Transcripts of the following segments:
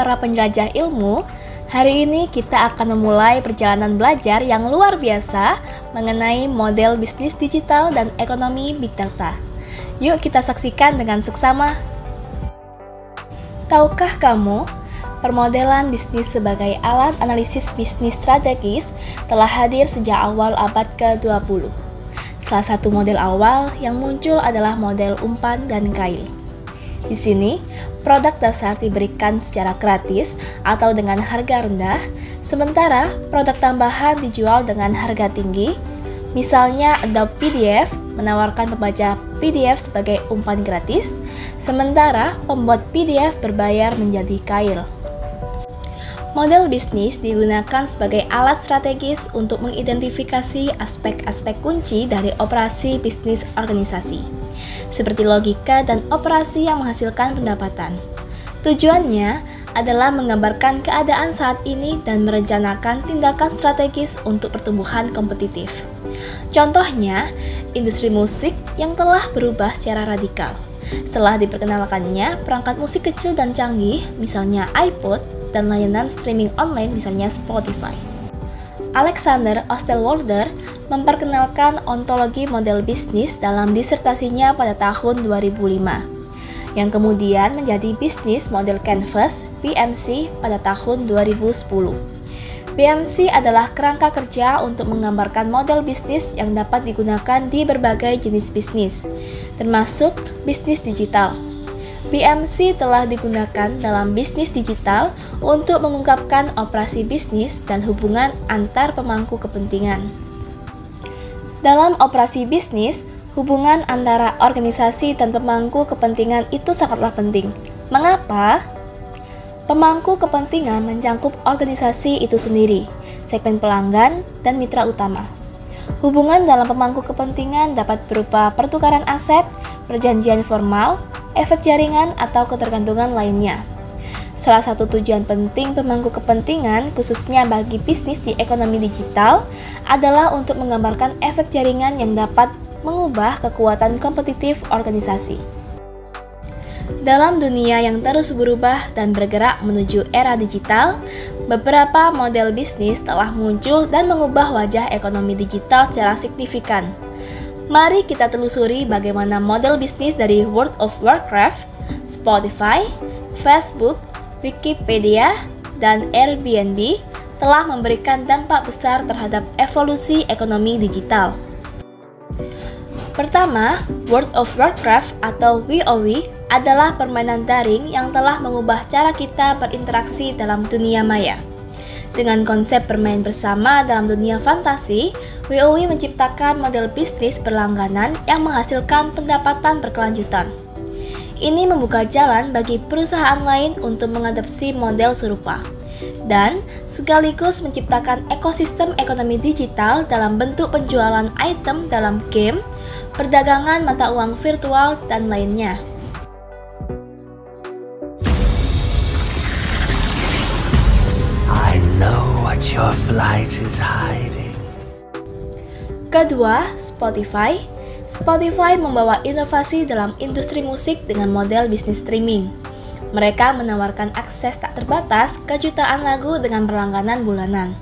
para penjelajah ilmu, hari ini kita akan memulai perjalanan belajar yang luar biasa mengenai model bisnis digital dan ekonomi Big Data. Yuk kita saksikan dengan seksama. Tahukah kamu, permodelan bisnis sebagai alat analisis bisnis strategis telah hadir sejak awal abad ke-20. Salah satu model awal yang muncul adalah model umpan dan kail. Di sini, produk dasar diberikan secara gratis atau dengan harga rendah, sementara produk tambahan dijual dengan harga tinggi. Misalnya Adobe PDF menawarkan pembaca PDF sebagai umpan gratis, sementara pembuat PDF berbayar menjadi kail. Model bisnis digunakan sebagai alat strategis untuk mengidentifikasi aspek-aspek kunci dari operasi bisnis organisasi, seperti logika dan operasi yang menghasilkan pendapatan. Tujuannya adalah menggambarkan keadaan saat ini dan merencanakan tindakan strategis untuk pertumbuhan kompetitif. Contohnya, industri musik yang telah berubah secara radikal. Setelah diperkenalkannya perangkat musik kecil dan canggih, misalnya iPod, dan layanan streaming online misalnya Spotify. Alexander Osterwalder memperkenalkan ontologi model bisnis dalam disertasinya pada tahun 2005, yang kemudian menjadi bisnis model canvas (BMC) pada tahun 2010. BMC adalah kerangka kerja untuk menggambarkan model bisnis yang dapat digunakan di berbagai jenis bisnis, termasuk bisnis digital. BMC telah digunakan dalam bisnis digital untuk mengungkapkan operasi bisnis dan hubungan antar pemangku kepentingan. Dalam operasi bisnis, hubungan antara organisasi dan pemangku kepentingan itu sangatlah penting. Mengapa? Pemangku kepentingan mencakup organisasi itu sendiri, segmen pelanggan, dan mitra utama. Hubungan dalam pemangku kepentingan dapat berupa pertukaran aset, perjanjian formal, efek jaringan, atau ketergantungan lainnya. Salah satu tujuan penting pemangku kepentingan, khususnya bagi bisnis di ekonomi digital, adalah untuk menggambarkan efek jaringan yang dapat mengubah kekuatan kompetitif organisasi. Dalam dunia yang terus berubah dan bergerak menuju era digital, beberapa model bisnis telah muncul dan mengubah wajah ekonomi digital secara signifikan. Mari kita telusuri bagaimana model bisnis dari World of Warcraft, Spotify, Facebook, Wikipedia, dan Airbnb telah memberikan dampak besar terhadap evolusi ekonomi digital. Pertama, World of Warcraft atau WoW adalah permainan daring yang telah mengubah cara kita berinteraksi dalam dunia maya. Dengan konsep bermain bersama dalam dunia fantasi, WoW menciptakan model bisnis berlangganan yang menghasilkan pendapatan berkelanjutan. Ini membuka jalan bagi perusahaan lain untuk mengadopsi model serupa, dan sekaligus menciptakan ekosistem ekonomi digital dalam bentuk penjualan item dalam game, perdagangan mata uang virtual, dan lainnya. I know what your flight is hiding. Kedua, Spotify. Spotify membawa inovasi dalam industri musik dengan model bisnis streaming. Mereka menawarkan akses tak terbatas ke jutaan lagu dengan berlangganan bulanan.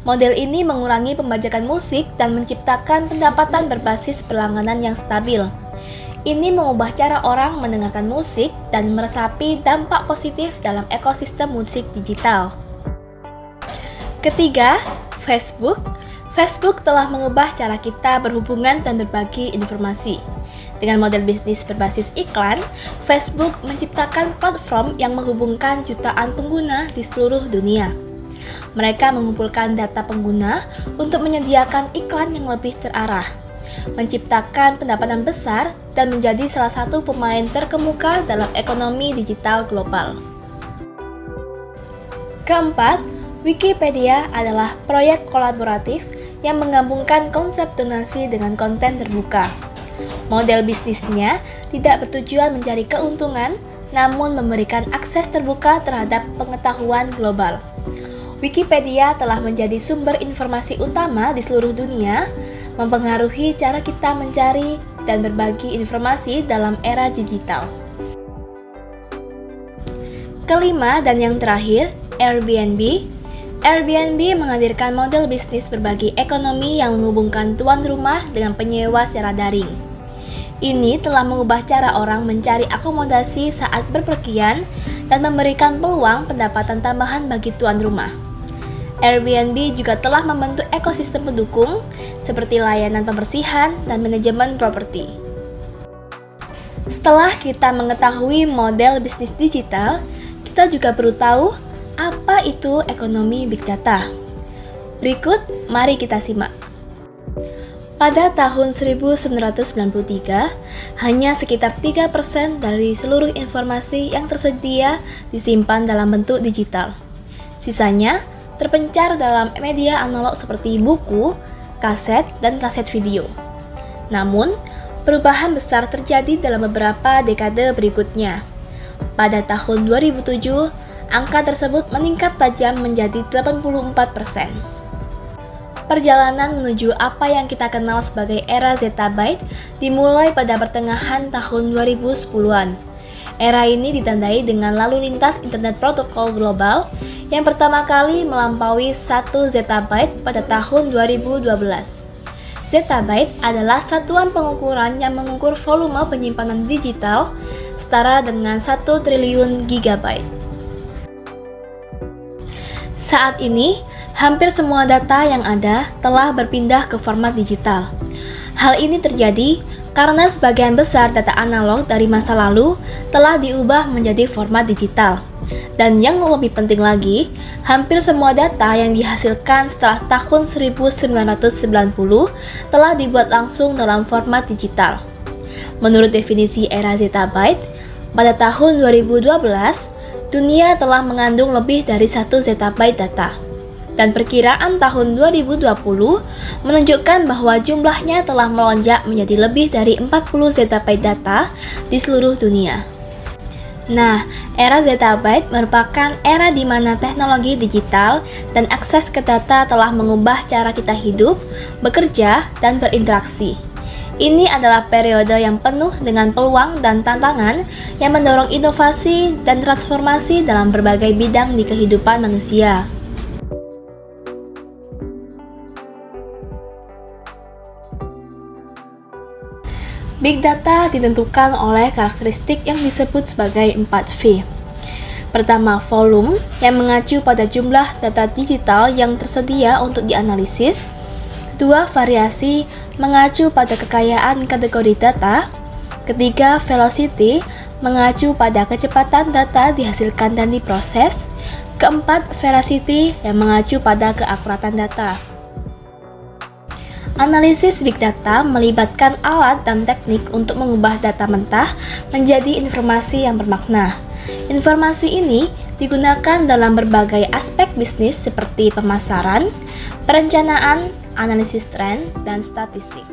Model ini mengurangi pembajakan musik dan menciptakan pendapatan berbasis berlangganan yang stabil. Ini mengubah cara orang mendengarkan musik dan meresapi dampak positif dalam ekosistem musik digital. Ketiga, Facebook. Facebook telah mengubah cara kita berhubungan dan berbagi informasi. Dengan model bisnis berbasis iklan, Facebook menciptakan platform yang menghubungkan jutaan pengguna di seluruh dunia. Mereka mengumpulkan data pengguna untuk menyediakan iklan yang lebih terarah, menciptakan pendapatan besar, dan menjadi salah satu pemain terkemuka dalam ekonomi digital global. Keempat, Wikipedia adalah proyek kolaboratif yang menggabungkan konsep donasi dengan konten terbuka. Model bisnisnya tidak bertujuan mencari keuntungan, namun memberikan akses terbuka terhadap pengetahuan global. Wikipedia telah menjadi sumber informasi utama di seluruh dunia, mempengaruhi cara kita mencari dan berbagi informasi dalam era digital. Kelima dan yang terakhir, Airbnb. Airbnb menghadirkan model bisnis berbagi ekonomi yang menghubungkan tuan rumah dengan penyewa secara daring. Ini telah mengubah cara orang mencari akomodasi saat berpergian dan memberikan peluang pendapatan tambahan bagi tuan rumah. Airbnb juga telah membentuk ekosistem pendukung seperti layanan pembersihan dan manajemen properti. Setelah kita mengetahui model bisnis digital, kita juga perlu tahu apa itu ekonomi Big Data. Berikut, mari kita simak. Pada tahun 1993, hanya sekitar 3% dari seluruh informasi yang tersedia disimpan dalam bentuk digital. Sisanya terpencar dalam media analog seperti buku, kaset, dan kaset video. Namun, perubahan besar terjadi dalam beberapa dekade berikutnya. Pada tahun 2007, angka tersebut meningkat tajam menjadi 84%. Perjalanan menuju apa yang kita kenal sebagai era zettabyte dimulai pada pertengahan tahun 2010-an. Era ini ditandai dengan lalu lintas internet protokol global yang pertama kali melampaui 1 zettabyte pada tahun 2012. Zettabyte adalah satuan pengukuran yang mengukur volume penyimpanan digital setara dengan 1 triliun gigabyte. Saat ini, hampir semua data yang ada telah berpindah ke format digital. Hal ini terjadi karena sebagian besar data analog dari masa lalu telah diubah menjadi format digital. Dan yang lebih penting lagi, hampir semua data yang dihasilkan setelah tahun 1990 telah dibuat langsung dalam format digital. Menurut definisi era zettabyte, pada tahun 2012, dunia telah mengandung lebih dari 1 zettabyte data. Dan perkiraan tahun 2020 menunjukkan bahwa jumlahnya telah melonjak menjadi lebih dari 40 zettabyte data di seluruh dunia. Nah, era zettabyte merupakan era di mana teknologi digital dan akses ke data telah mengubah cara kita hidup, bekerja, dan berinteraksi. Ini adalah periode yang penuh dengan peluang dan tantangan yang mendorong inovasi dan transformasi dalam berbagai bidang di kehidupan manusia. Big Data ditentukan oleh karakteristik yang disebut sebagai 4V. Pertama, volume yang mengacu pada jumlah data digital yang tersedia untuk dianalisis. Kedua, variasi mengacu pada kekayaan kategori data. Ketiga, velocity mengacu pada kecepatan data dihasilkan dan diproses. Keempat, veracity yang mengacu pada keakuratan data. Analisis Big Data melibatkan alat dan teknik untuk mengubah data mentah menjadi informasi yang bermakna. Informasi ini digunakan dalam berbagai aspek bisnis seperti pemasaran, perencanaan, analisis tren, dan statistik.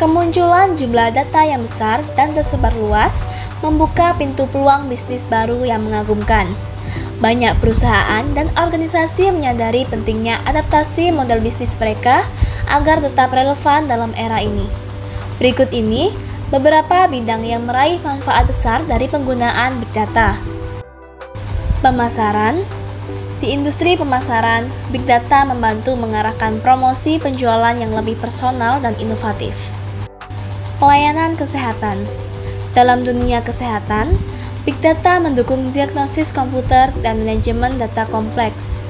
Kemunculan jumlah data yang besar dan tersebar luas membuka pintu peluang bisnis baru yang mengagumkan. Banyak perusahaan dan organisasi menyadari pentingnya adaptasi model bisnis mereka agar tetap relevan dalam era ini. Berikut ini beberapa bidang yang meraih manfaat besar dari penggunaan Big Data. Pemasaran. Di industri pemasaran, Big Data membantu mengarahkan promosi penjualan yang lebih personal dan inovatif. Pelayanan kesehatan. Dalam dunia kesehatan, Big Data mendukung diagnosis komputer dan manajemen data kompleks.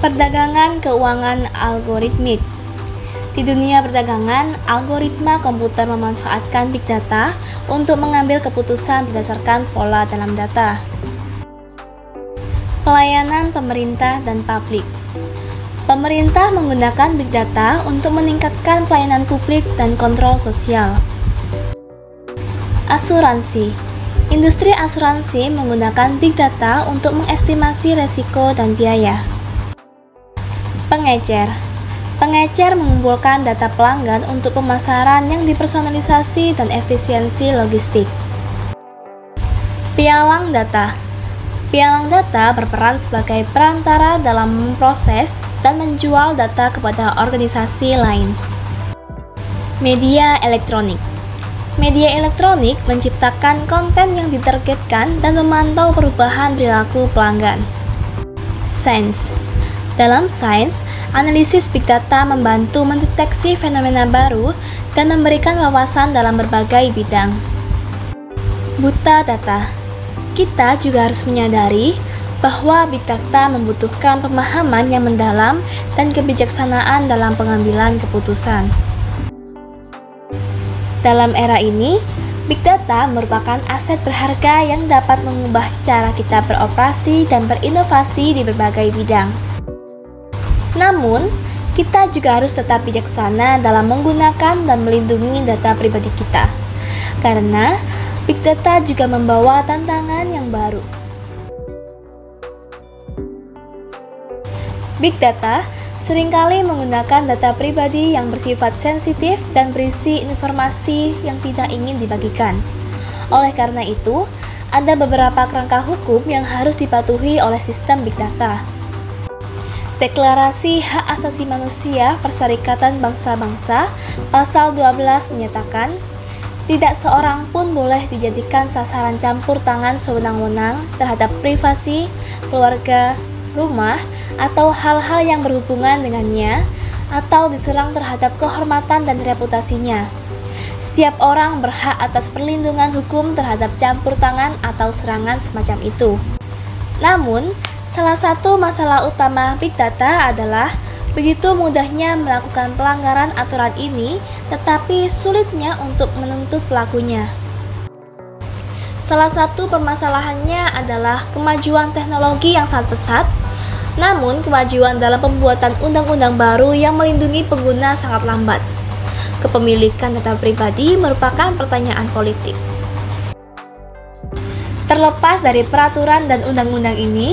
Perdagangan keuangan algoritmik. Di dunia perdagangan, algoritma komputer memanfaatkan Big Data untuk mengambil keputusan berdasarkan pola dalam data. Pelayanan pemerintah dan publik. Pemerintah menggunakan Big Data untuk meningkatkan pelayanan publik dan kontrol sosial. Asuransi. Industri asuransi menggunakan Big Data untuk mengestimasi resiko dan biaya. Pengecer. Pengecer mengumpulkan data pelanggan untuk pemasaran yang dipersonalisasi dan efisiensi logistik. Pialang data. Pialang data berperan sebagai perantara dalam memproses dan menjual data kepada organisasi lain. Media elektronik. Media elektronik menciptakan konten yang ditargetkan dan memantau perubahan perilaku pelanggan. Sains. Dalam sains, analisis big data membantu mendeteksi fenomena baru dan memberikan wawasan dalam berbagai bidang. Buta data. Kita juga harus menyadari bahwa big data membutuhkan pemahaman yang mendalam dan kebijaksanaan dalam pengambilan keputusan. Dalam era ini, big data merupakan aset berharga yang dapat mengubah cara kita beroperasi dan berinovasi di berbagai bidang. Namun, kita juga harus tetap bijaksana dalam menggunakan dan melindungi data pribadi kita, karena big data juga membawa tantangan yang baru. Big data seringkali menggunakan data pribadi yang bersifat sensitif dan berisi informasi yang tidak ingin dibagikan. Oleh karena itu, ada beberapa kerangka hukum yang harus dipatuhi oleh sistem big data. Deklarasi Hak Asasi Manusia Perserikatan Bangsa-Bangsa Pasal 12 menyatakan, tidak seorang pun boleh dijadikan sasaran campur tangan sewenang-wenang terhadap privasi, keluarga, rumah, atau hal-hal yang berhubungan dengannya, atau diserang terhadap kehormatan dan reputasinya. Setiap orang berhak atas perlindungan hukum terhadap campur tangan atau serangan semacam itu. Namun, salah satu masalah utama big data adalah begitu mudahnya melakukan pelanggaran aturan ini, tetapi sulitnya untuk menuntut pelakunya. Salah satu permasalahannya adalah kemajuan teknologi yang sangat pesat. Namun, kemajuan dalam pembuatan undang-undang baru yang melindungi pengguna sangat lambat. Kepemilikan data pribadi merupakan pertanyaan politik. Terlepas dari peraturan dan undang-undang ini,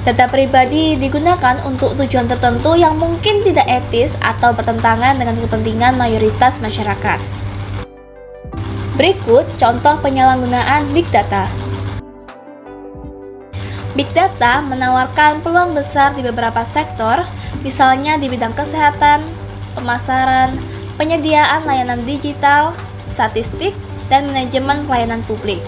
data pribadi digunakan untuk tujuan tertentu yang mungkin tidak etis atau bertentangan dengan kepentingan mayoritas masyarakat. Berikut contoh penyalahgunaan big data. Big data menawarkan peluang besar di beberapa sektor, misalnya di bidang kesehatan, pemasaran, penyediaan layanan digital, statistik, dan manajemen pelayanan publik.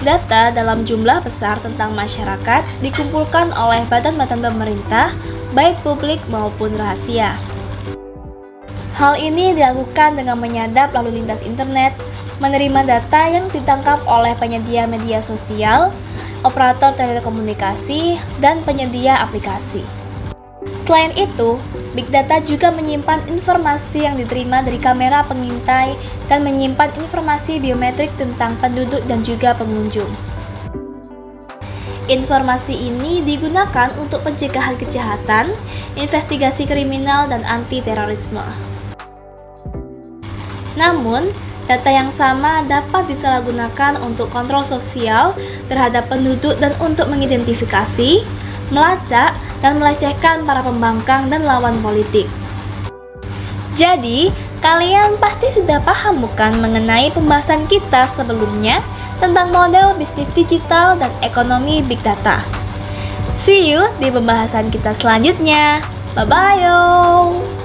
Data dalam jumlah besar tentang masyarakat dikumpulkan oleh badan-badan pemerintah, baik publik maupun rahasia. Hal ini dilakukan dengan menyadap lalu lintas internet, menerima data yang ditangkap oleh penyedia media sosial, operator telekomunikasi, dan penyedia aplikasi. Selain itu, big data juga menyimpan informasi yang diterima dari kamera pengintai dan menyimpan informasi biometrik tentang penduduk dan juga pengunjung. Informasi ini digunakan untuk pencegahan kejahatan, investigasi kriminal, dan anti-terorisme. Namun, data yang sama dapat disalahgunakan untuk kontrol sosial terhadap penduduk dan untuk mengidentifikasi, melacak, dan melecehkan para pembangkang dan lawan politik. Jadi, kalian pasti sudah paham bukan mengenai pembahasan kita sebelumnya tentang model bisnis digital dan ekonomi big data. See you di pembahasan kita selanjutnya. Bye-bye!